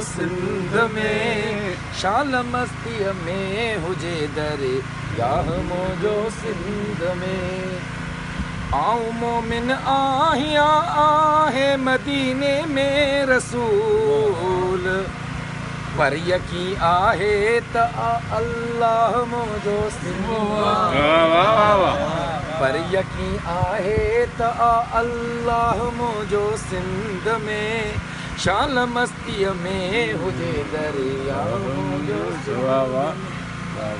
सिंध में, शाल मस्तीअ में हुजे दरियाह मुंहिंजो सिंध में। आऊं मोमिन आहियां आहे मदीने में रसूल, पर यकी आहे त अल्लाह मुंहिंजो सिंध में, पर यकी आहे त अल्लाह मुंहिंजो सिंध में, शाल मस्तीअ में हुजे दरिया मुंहिंजो सिंध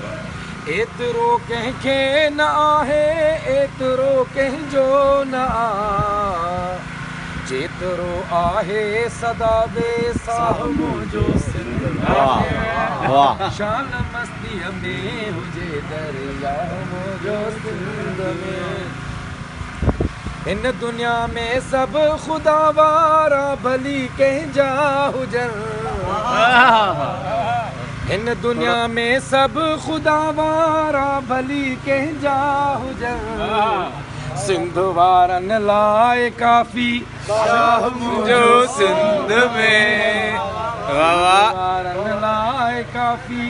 में। एतिरो कंहिंखे न आहे एतिरो कंहिंजो न आ, जेतिरो आहे सदा बेसाह मुंहिंजो सिंध में, शाल मस्तीअ में हुजे दरिया मुंहिंजो सिंध में। हिन दुनिया में सभु ख़ुदा वारा भली कंहिंजा हुजनि, हिन दुनिया में सभु ख़ुदा वारा भली कंहिंजा हुजनि, सिंध वारनि लाइ काफ़ी शाह मुंहिंजो सिंध में, वारनि लाइ काफ़ी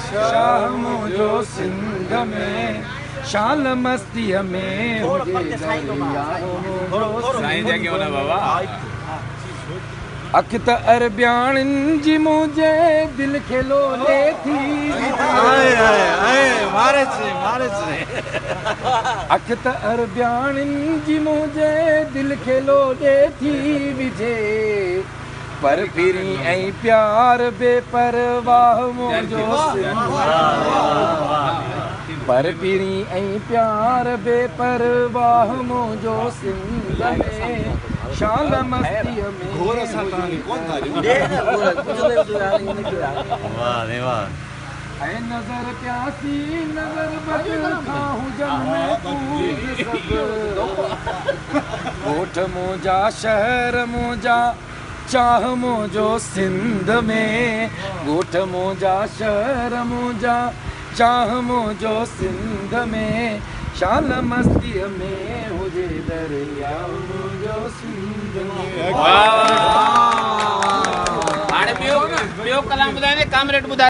शाह मुंहिंजो सिंध में, शाल मस्तीअ में हुजे दरिया अख त अरबियाणिन जी मुझे दिल खेलो ले थी, अख त अरबियाणिन जी मुझे दिल खेलो ले थी विझे, पर फिरी ऐं प्यार बेपरवाह मुंहिंजो सिंध में, पर फिरी ऐं प्यार बेपरवाह मुंहिंजो सिंध में, शाल मस्तीअ में ऐं नज़र प्यासी नज़र बदल खां हुजनि महफूज़ सभु, ॻोठ मुंहिंजा शहर मुंहिंजा चाह मुंहिंजो सिंध में, ॻोठ मुंहिंजा शहर मुंहिंजा चाह मुंहिंजो सिंध में, शाल मस्तीअ में हुजे दरिया मुंहिंजो सिंध में। हाणे ॿियो कलाम ॿुधाईंदे, कामरेड ॿुधाए।